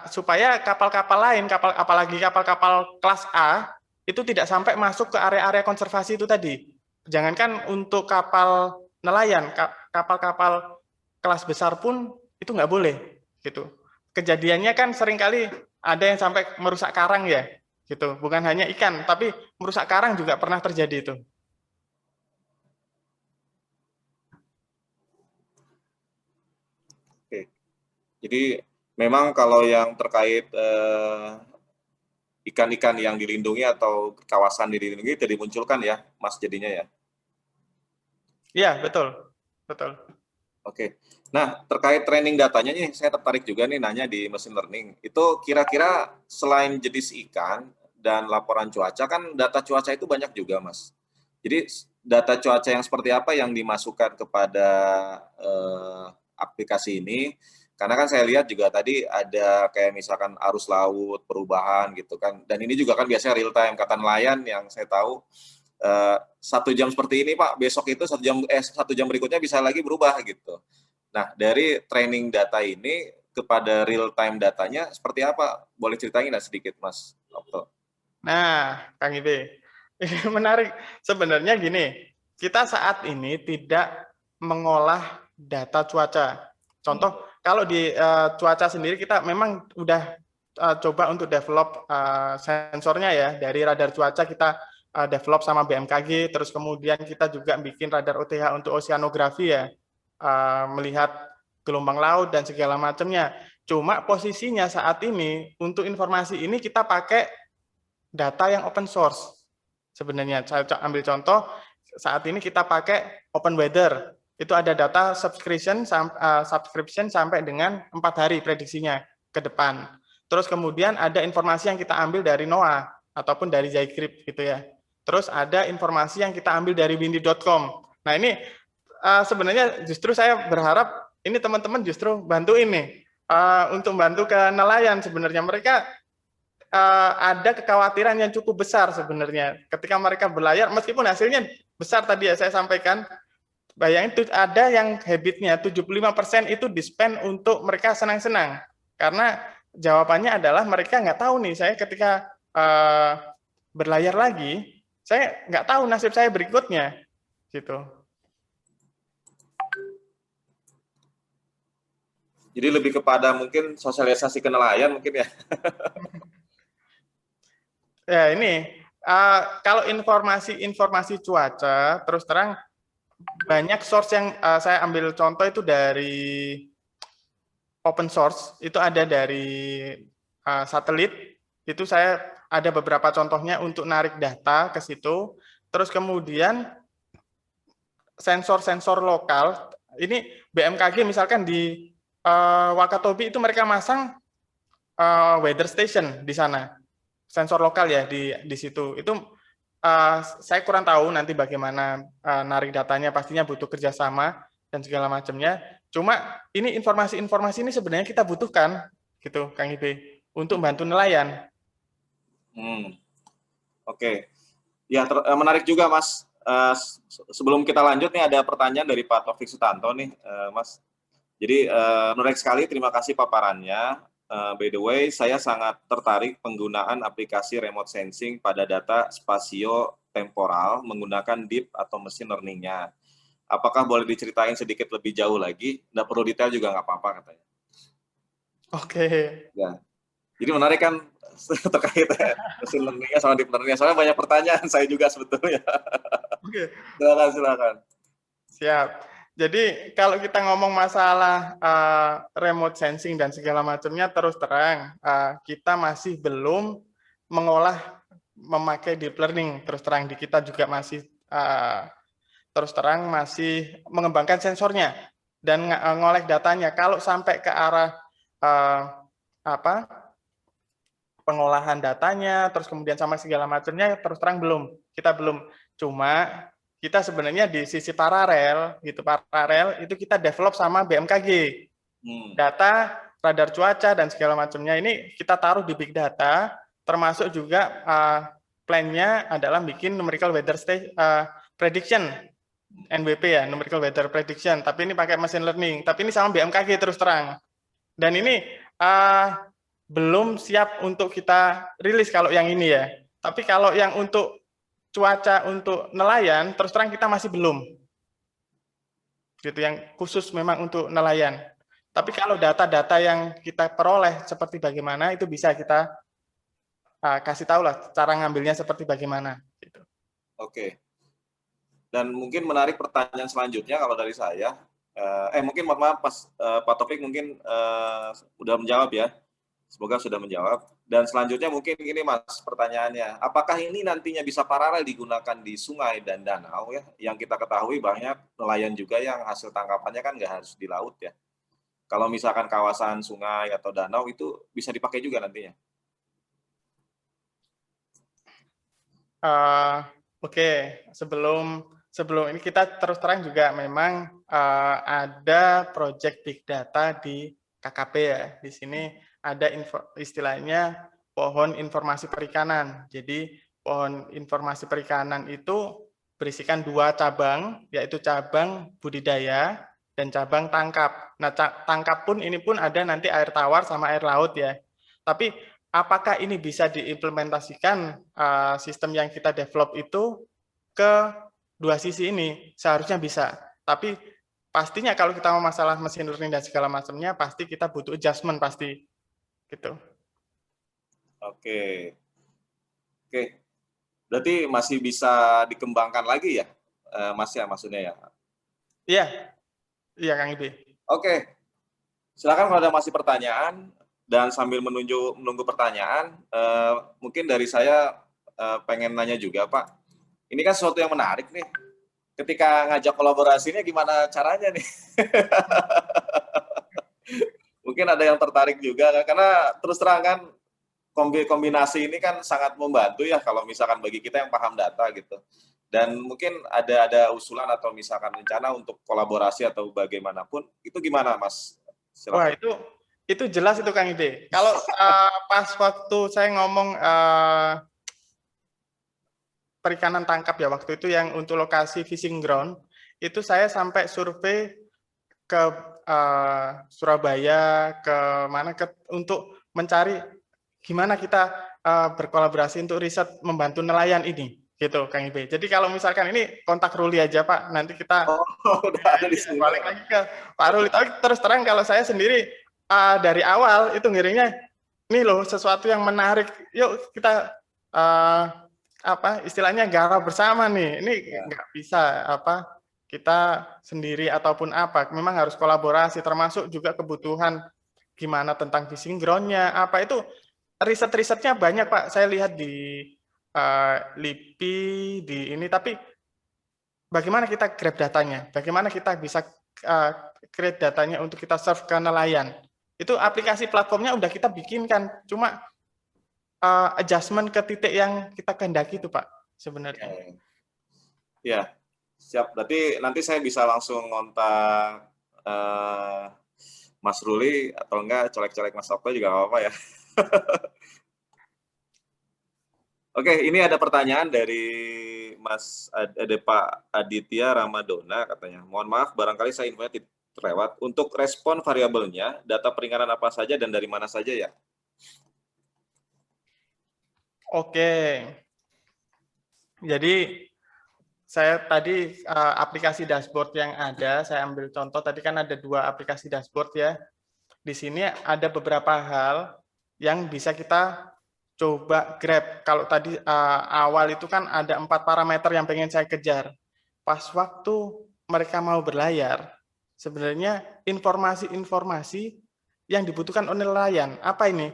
supaya kapal-kapal lain, apalagi kapal-kapal kelas A itu tidak sampai masuk ke area-area konservasi itu tadi. Jangankan untuk kapal nelayan, kapal-kapal kelas besar pun itu nggak boleh gitu. Kejadiannya kan seringkali ada yang sampai merusak karang ya, gitu. Bukan hanya ikan, tapi merusak karang juga pernah terjadi itu. Oke. Jadi memang kalau yang terkait ikan-ikan yang dilindungi atau kawasan dilindungi tidak dimunculkan ya, Mas, jadinya ya. Iya, betul. Betul. Oke. Nah, terkait training datanya nih, saya tertarik juga nih nanya di machine learning. Itu kira-kira selain jenis ikan dan laporan cuaca, kan data cuaca itu banyak juga, Mas. Jadi data cuaca yang seperti apa yang dimasukkan kepada aplikasi ini? Karena kan saya lihat juga tadi ada kayak misalkan arus laut, perubahan gitu kan. Dan ini juga kan biasanya real time, kata nelayan yang saya tahu 1 jam seperti ini Pak, besok itu 1 jam berikutnya bisa lagi berubah gitu. Nah, dari training data ini kepada real time datanya seperti apa? Boleh ceritain nggak sedikit, Mas Okto? Nah, Kang Ibe, ini menarik. Sebenarnya gini, kita saat ini tidak mengolah data cuaca. Contoh, kalau di cuaca sendiri kita memang udah coba untuk develop sensornya ya, dari radar cuaca kita develop sama BMKG, terus kemudian kita juga bikin radar OTH untuk oceanografi ya, melihat gelombang laut dan segala macamnya. Cuma posisinya saat ini untuk informasi ini kita pakai data yang open source. Sebenarnya saya ambil contoh, saat ini kita pakai open weather. Itu ada data subscription sampai dengan 4 hari prediksinya ke depan. Terus kemudian ada informasi yang kita ambil dari NOAA ataupun dari Zycrypt gitu ya. Terus ada informasi yang kita ambil dari windy.com. Nah, ini sebenarnya justru saya berharap ini teman-teman justru bantu ini untuk bantu ke nelayan. Sebenarnya mereka ada kekhawatiran yang cukup besar sebenarnya ketika mereka berlayar, meskipun hasilnya besar tadi ya saya sampaikan. Bayangin ada yang habitnya 75% itu di-spend untuk mereka senang-senang. Karena jawabannya adalah mereka nggak tahu nih, saya ketika berlayar lagi, saya nggak tahu nasib saya berikutnya. Gitu. Jadi lebih kepada mungkin sosialisasi ke nelayan mungkin ya. Ya ini, kalau informasi cuaca, terus terang banyak source yang saya ambil contoh itu dari open source, itu ada dari satelit, itu saya ada beberapa contohnya untuk narik data ke situ, terus kemudian sensor-sensor lokal, ini BMKG misalkan di Wakatobi itu mereka masang weather station di sana, sensor lokal ya di situ, itu saya kurang tahu nanti bagaimana narik datanya, pastinya butuh kerjasama dan segala macamnya. Cuma ini informasi-informasi ini sebenarnya kita butuhkan, gitu, Kang Ibe, untuk bantu nelayan. Oke. Ya, menarik juga, Mas. Sebelum kita lanjut nih ada pertanyaan dari Pak Taufik Sutanto nih, Mas. Jadi menarik sekali, terima kasih paparannya. By the way, saya sangat tertarik penggunaan aplikasi remote sensing pada data spasio-temporal menggunakan deep atau machine learning-nya. Apakah boleh diceritain sedikit lebih jauh lagi? Nggak perlu detail juga nggak apa-apa katanya. Oke. Ya. Jadi menarik kan terkait machine learning-nya sama deep learning-nya. Soalnya banyak pertanyaan saya juga sebetulnya. Oke. Silakan. Siap. Jadi kalau kita ngomong masalah remote sensing dan segala macamnya, terus terang kita masih belum mengolah memakai deep learning. Terus terang di kita juga masih terus terang masih mengembangkan sensornya dan ngolek datanya. Kalau sampai ke arah pengolahan datanya, terus kemudian sama segala macamnya, terus terang belum. Kita belum. Cuma kita sebenarnya di sisi paralel itu kita develop sama BMKG. Data, radar cuaca dan segala macamnya ini kita taruh di big data, termasuk juga plan-nya adalah bikin numerical weather prediction, NWP ya, numerical weather prediction. Tapi ini pakai machine learning. Tapi ini sama BMKG terus terang. Dan ini belum siap untuk kita rilis kalau yang ini ya. Tapi kalau yang untuk cuaca untuk nelayan, terus terang kita masih belum. Gitu, yang khusus memang untuk nelayan. Tapi kalau data-data yang kita peroleh seperti bagaimana, itu bisa kita kasih tahu lah cara ngambilnya seperti bagaimana. Gitu. Oke. Dan mungkin menarik pertanyaan selanjutnya kalau dari saya. Mungkin maaf Pak Taufik mungkin udah menjawab ya. Semoga sudah menjawab. Dan selanjutnya mungkin ini Mas pertanyaannya, apakah ini nantinya bisa paralel digunakan di sungai dan danau ya? Yang kita ketahui banyak nelayan juga yang hasil tangkapannya kan nggak harus di laut ya. Kalau misalkan kawasan sungai atau danau itu bisa dipakai juga nantinya. Oke. Sebelum ini kita terus terang juga memang ada project big data di KKP ya. Di sini ada istilahnya pohon informasi perikanan. Jadi pohon informasi perikanan itu berisikan 2 cabang, yaitu cabang budidaya dan cabang tangkap. Nah, tangkap pun ini pun ada nanti air tawar sama air laut ya. Tapi apakah ini bisa diimplementasikan sistem yang kita develop itu ke 2 sisi ini? Seharusnya bisa. Tapi pastinya kalau kita mau masalah mesin learning dan segala macamnya, pasti kita butuh adjustment pasti. Gitu. Oke. Berarti masih bisa dikembangkan lagi ya, Mas ya maksudnya ya? Iya Kang Ibe. Oke. Silakan kalau ada masih pertanyaan dan sambil menunggu pertanyaan, mungkin dari saya pengen nanya juga Pak. Ini kan sesuatu yang menarik nih. Ketika ngajak kolaborasinya gimana caranya nih? Mungkin ada yang tertarik juga karena terus terang kan kombinasi ini kan sangat membantu ya kalau misalkan bagi kita yang paham data gitu. Dan mungkin ada usulan atau misalkan rencana untuk kolaborasi atau bagaimanapun, itu gimana Mas? Silakan. Wah, itu jelas itu Kang Ide. Kalau pas waktu saya ngomong perikanan tangkap ya, waktu itu yang untuk lokasi fishing ground, itu saya sampai survei ke Surabaya, untuk mencari gimana kita berkolaborasi untuk riset membantu nelayan ini, gitu Kang Ibe. Jadi kalau misalkan ini kontak Ruli aja Pak, nanti kita udah ada di sini. Balik lagi ke Pak Ruli. Tapi terus terang kalau saya sendiri dari awal itu ngiringnya, ini loh sesuatu yang menarik. Yuk kita istilahnya garap bersama nih. Ini nggak bisa kita sendiri ataupun apa. Memang harus kolaborasi, termasuk juga kebutuhan gimana tentang fishing ground-nya, apa itu riset-risetnya banyak Pak. Saya lihat di LIPI, di ini, tapi bagaimana kita grab datanya? Bagaimana kita bisa create datanya untuk kita serve ke nelayan? Itu aplikasi platformnya udah kita bikinkan, cuma adjustment ke titik yang kita kehendaki itu Pak, sebenarnya. Ya, siap. Berarti nanti saya bisa langsung ngontak Mas Ruli atau enggak colek-colek Mas Okto juga nggak apa-apa ya. Oke, ini ada pertanyaan dari ada Pak Aditya Ramadona katanya. Mohon maaf, barangkali saya infonya terlewat. Untuk respon variabelnya, data peringatan apa saja dan dari mana saja ya? Oke. Jadi saya tadi aplikasi dashboard yang ada, saya ambil contoh tadi kan ada 2 aplikasi dashboard ya. Di sini ada beberapa hal yang bisa kita coba grab. Kalau tadi awal itu kan ada 4 parameter yang pengen saya kejar. Pas waktu mereka mau berlayar, sebenarnya informasi-informasi yang dibutuhkan oleh nelayan. Apa ini?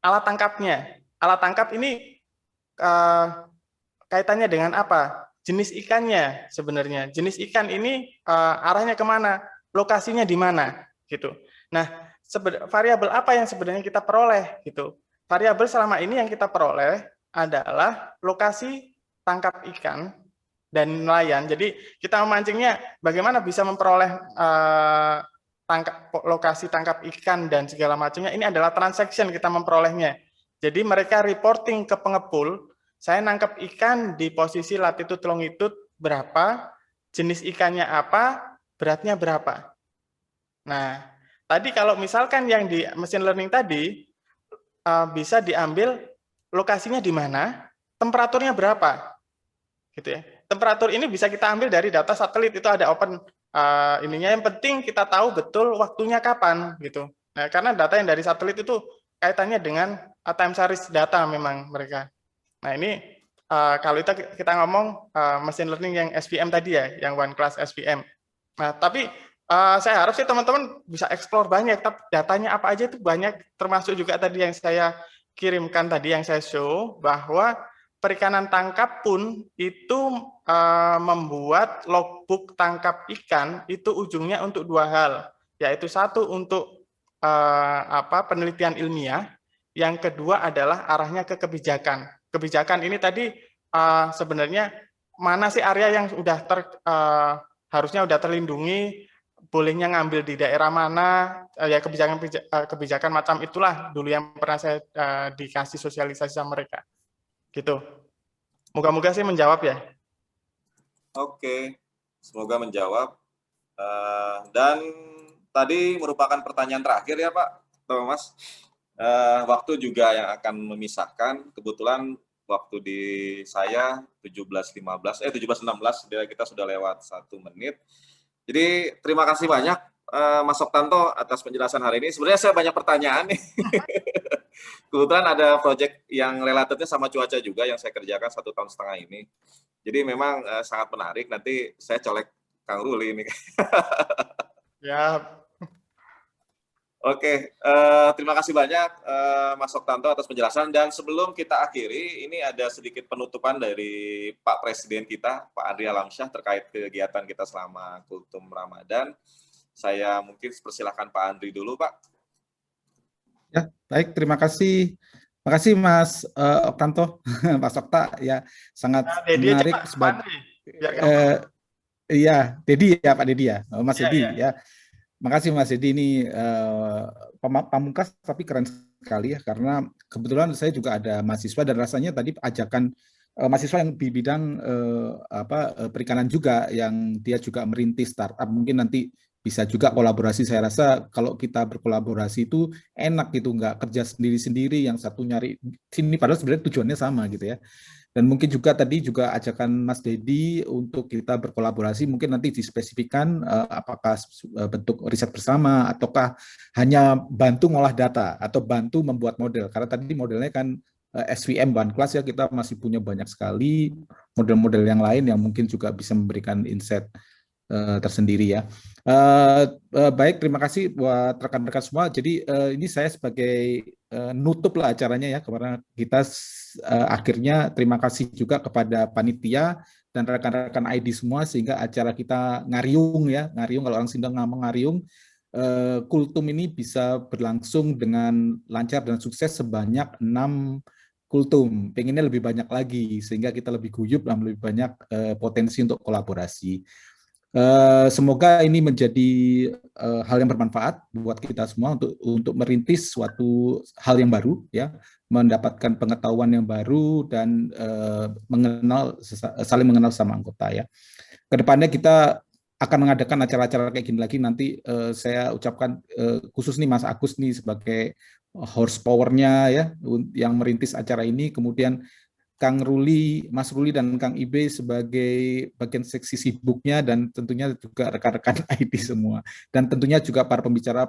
Alat tangkapnya. Alat tangkap ini kaitannya dengan apa? Jenis ikannya sebenarnya. Jenis ikan ini arahnya kemana? Lokasinya di mana? Gitu. Nah, variabel apa yang sebenarnya kita peroleh? Gitu. Variabel selama ini yang kita peroleh adalah lokasi tangkap ikan dan nelayan. Jadi kita memancingnya bagaimana bisa memperoleh lokasi tangkap ikan dan segala macamnya. Ini adalah transaction kita memperolehnya. Jadi mereka reporting ke pengepul, saya nangkep ikan di posisi latitude longitude berapa, jenis ikannya apa, beratnya berapa. Nah, tadi kalau misalkan yang di machine learning tadi bisa diambil lokasinya di mana, temperaturnya berapa, gitu ya. Temperatur ini bisa kita ambil dari data satelit, itu ada ininya yang penting kita tahu betul waktunya kapan gitu. Nah, karena data yang dari satelit itu kaitannya dengan time series data memang mereka. Nah, ini kalau kita ngomong machine learning yang SVM tadi ya, yang one class SVM. Nah, tapi saya harap sih teman-teman bisa explore banyak, tapi datanya apa aja itu banyak, termasuk juga tadi yang saya kirimkan tadi, yang saya show, bahwa perikanan tangkap pun itu membuat logbook tangkap ikan itu ujungnya untuk dua hal, yaitu satu untuk penelitian ilmiah, yang kedua adalah arahnya ke kebijakan. Kebijakan ini tadi sebenarnya mana sih area yang sudah harusnya sudah terlindungi, bolehnya ngambil di daerah mana, ya kebijakan macam itulah dulu yang pernah saya dikasih sosialisasi sama mereka. Gitu. Moga-moga sih menjawab ya. Oke, semoga menjawab. Dan tadi merupakan pertanyaan terakhir ya Pak Thomas. Waktu juga yang akan memisahkan. Kebetulan waktu di saya 17.16 kita sudah lewat 1 menit. Jadi terima kasih banyak Mas Oktanto atas penjelasan hari ini. Sebenarnya saya banyak pertanyaan nih. Kebetulan ada proyek yang relatifnya sama cuaca juga yang saya kerjakan 1,5 tahun ini. Jadi memang sangat menarik. Nanti saya colek Kang Ruli ini. Ya. Oke, terima kasih banyak Mas Oktanto atas penjelasan. Dan sebelum kita akhiri, ini ada sedikit penutupan dari Pak Presiden kita, Pak Andri Alamsyah, terkait kegiatan kita selama Kultum Ramadan. Saya mungkin persilahkan Pak Andri dulu, Pak. Ya, baik, terima kasih. Terima kasih Mas Oktanto, Mas Okta, ya sangat menarik sebagai iya, Dedi ya Pak Dedi ya, Mas Dedi ya. Makasih Mas Dedi, ini pamungkas tapi keren sekali ya, karena kebetulan saya juga ada mahasiswa dan rasanya tadi ajakan mahasiswa yang di bidang perikanan juga, yang dia juga merintis startup, mungkin nanti bisa juga kolaborasi. Saya rasa kalau kita berkolaborasi itu enak gitu, nggak kerja sendiri-sendiri, yang satu nyari sini padahal sebenarnya tujuannya sama gitu ya. Dan mungkin juga tadi juga ajakan Mas Dedi untuk kita berkolaborasi, mungkin nanti dispesifikan apakah bentuk riset bersama ataukah hanya bantu ngolah data atau bantu membuat model. Karena tadi modelnya kan SVM one class ya, kita masih punya banyak sekali model-model yang lain yang mungkin juga bisa memberikan insight tersendiri ya. Baik, terima kasih buat rekan-rekan semua. Jadi ini saya sebagai nutup lah acaranya ya, karena kita akhirnya terima kasih juga kepada panitia dan rekan-rekan ID semua, sehingga acara kita ngariung ya, ngariung kalau orang Sunda ngomong ngariung, Kultum ini bisa berlangsung dengan lancar dan sukses sebanyak 6 Kultum. Pengennya lebih banyak lagi, sehingga kita lebih guyup dan lebih banyak potensi untuk kolaborasi. Semoga ini menjadi hal yang bermanfaat buat kita semua untuk merintis suatu hal yang baru ya, mendapatkan pengetahuan yang baru dan saling mengenal sama anggota ya. Kedepannya kita akan mengadakan acara-acara kayak gini lagi nanti. Saya ucapkan khusus nih Mas Agus nih sebagai horsepower-nya ya yang merintis acara ini, kemudian Kang Ruli, Mas Ruli dan Kang Ibe sebagai bagian seksi sibuknya, dan tentunya juga rekan-rekan ID semua. Dan tentunya juga para pembicara,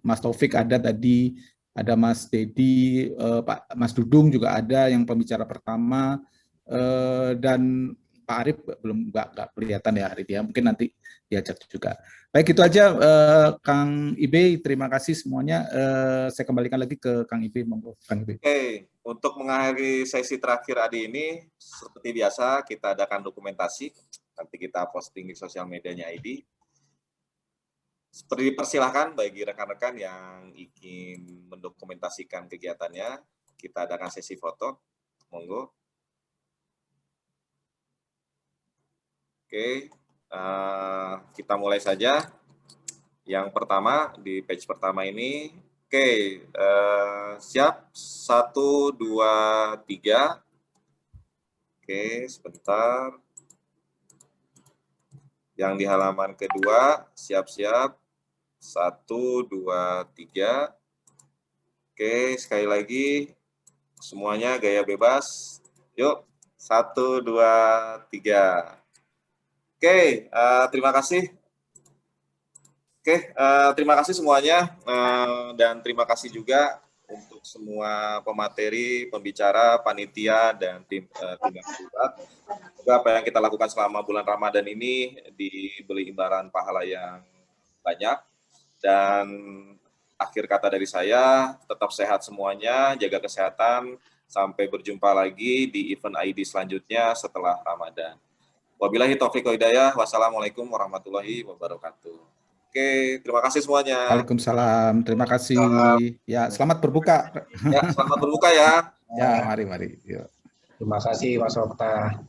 Mas Taufik ada tadi, ada Mas Dedi, Pak Mas Dudung juga ada yang pembicara pertama, dan Pak Arif belum nggak kelihatan ya hari dia, mungkin nanti diajak juga. Baik, itu aja Kang Ibe, terima kasih semuanya. Saya kembalikan lagi ke Kang Ibe, monggo Kang Ibe. Oke, untuk mengakhiri sesi terakhir Adi ini, seperti biasa kita adakan dokumentasi, nanti kita posting di sosial medianya ID. Seperti dipersilahkan bagi rekan-rekan yang ingin mendokumentasikan kegiatannya, kita adakan sesi foto, monggo. Oke, kita mulai saja. Yang pertama, di page pertama ini. Oke, siap? 1, 2, 3. Oke, sebentar. Yang di halaman kedua, siap-siap. 1, 2, 3. Oke, sekali lagi. Semuanya gaya bebas. Yuk, 1, 2, 3. Oke, terima kasih. Oke, terima kasih semuanya, dan terima kasih juga untuk semua pemateri, pembicara, panitia, dan tim yang terlibat. Semoga apa yang kita lakukan selama bulan Ramadan ini diberi imbalan pahala yang banyak. Dan akhir kata dari saya, tetap sehat semuanya, jaga kesehatan, sampai berjumpa lagi di event ID selanjutnya setelah Ramadan. Wabillahi taufiq wal hidayah. Wassalamualaikum warahmatullahi wabarakatuh. Oke, terima kasih semuanya. Waalaikumsalam, terima kasih. Ya, selamat berbuka. Ya, selamat berbuka ya. Ya, mari. Yuk. Terima kasih Mas Okta.